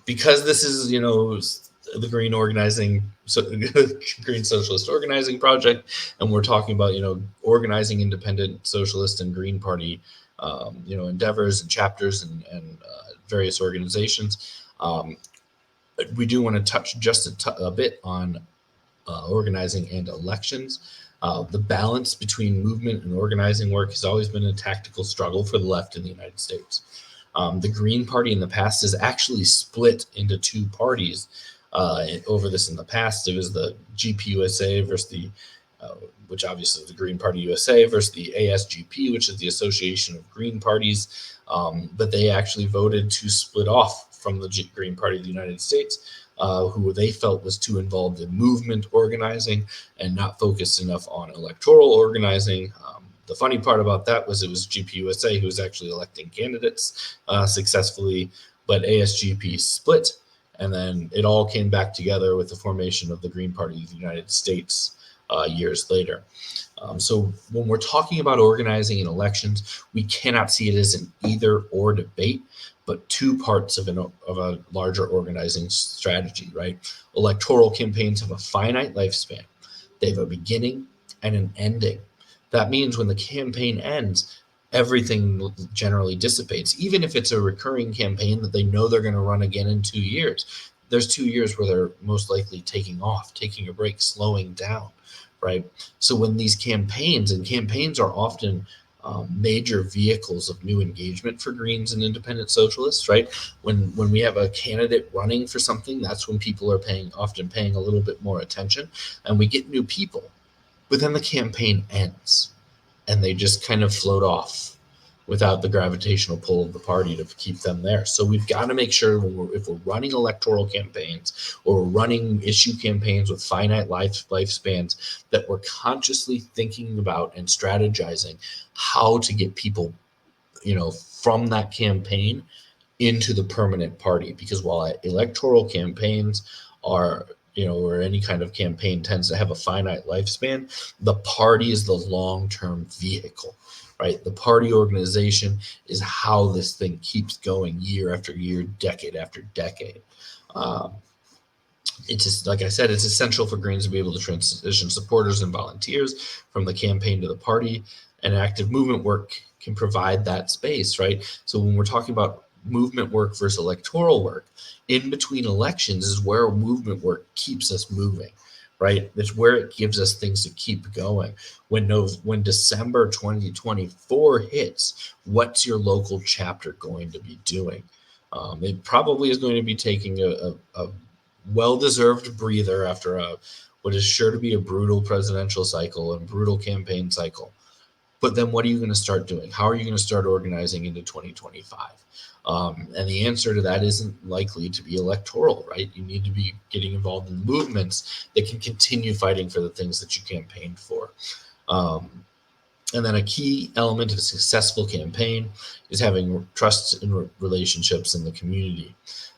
Because this is, the Green organizing, so Green Socialist Organizing Project, and we're talking about, organizing independent socialist and Green Party, endeavors and chapters and various organizations. We do want to touch just a bit on organizing and elections. The balance between movement and organizing work has always been a tactical struggle for the left in the United States. The Green Party in the past has actually split into two parties over this in the past. It was the GPUSA versus which obviously is the Green Party USA, versus the ASGP, which is the Association of Green Parties. But they actually voted to split off from the Green Party of the United States, who they felt was too involved in movement organizing and not focused enough on electoral organizing. The funny part about that was it was GPUSA who was actually electing candidates successfully, but ASGP split, and then it all came back together with the formation of the Green Party of the United States years later. So when we're talking about organizing in elections, we cannot see it as an either or debate, but two parts of a larger organizing strategy, right? Electoral campaigns have a finite lifespan. They have a beginning and an ending. That means when the campaign ends, everything generally dissipates. Even if it's a recurring campaign that they know they're going to run again in 2 years, there's 2 years where they're most likely taking off, taking a break, slowing down, right? So when these campaigns are often major vehicles of new engagement for Greens and independent socialists, right? When we have a candidate running for something, that's when people are often paying a little bit more attention, and we get new people. But then the campaign ends, and they just kind of float off without the gravitational pull of the party to keep them there. So we've got to make sure if we're running electoral campaigns or we're running issue campaigns with finite lifespans, that we're consciously thinking about and strategizing how to get people, from that campaign into the permanent party. Because while electoral campaigns are, or any kind of campaign tends to have a finite lifespan, the party is the long-term vehicle, right? The party organization is how this thing keeps going year after year, decade after decade. It's just, like I said, it's essential for Greens to be able to transition supporters and volunteers from the campaign to the party, and active movement work can provide that space, right? So when we're talking about movement work versus electoral work, in between elections is where movement work keeps us moving, right? It's where it gives us things to keep going. When December 2024 hits, what's your local chapter going to be doing? It probably is going to be taking a well-deserved breather after what is sure to be a brutal presidential cycle and brutal campaign cycle. But then what are you going to start doing? How are you going to start organizing into 2025? And the answer to that isn't likely to be electoral, right? You need to be getting involved in movements that can continue fighting for the things that you campaigned for. And then a key element of a successful campaign is having trust in relationships in the community.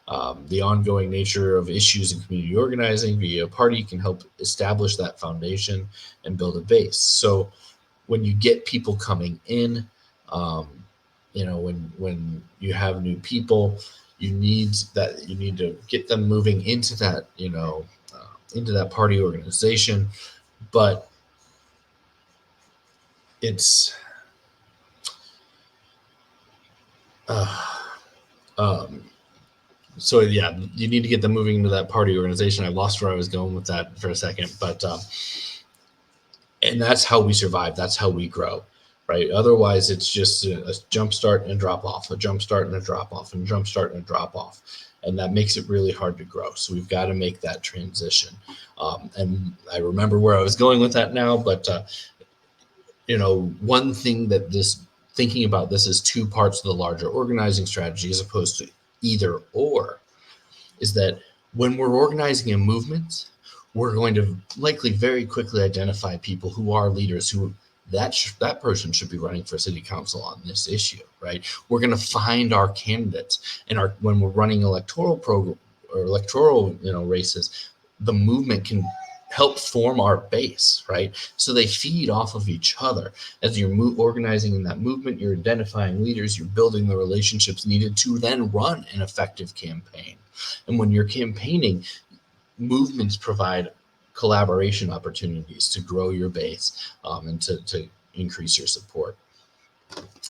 The ongoing nature of issues in community organizing via a party can help establish that foundation and build a base. So when you get people coming in, when you have new people, you need to get them moving into that, into that party organization. But it's so yeah, you need to get them moving into that party organization. I lost where I was going with that for a second, but and that's how we survive. That's how we grow, right? Otherwise, it's just a jump start and a drop off, a jump start and a drop off, and a jump start and a drop off, and that makes it really hard to grow. So we've got to make that transition. And I remember where I was going with that now, but one thing that thinking about this as two parts of the larger organizing strategy as opposed to either or is that when we're organizing a movement, we're going to likely very quickly identify people who are leaders who that person should be running for city council on this issue, right? We're going to find our candidates, and when we're running electoral races, the movement can help form our base, right? So they feed off of each other. As you're organizing in that movement, you're identifying leaders, you're building the relationships needed to then run an effective campaign. And when you're campaigning, movements provide collaboration opportunities to grow your base, and to increase your support.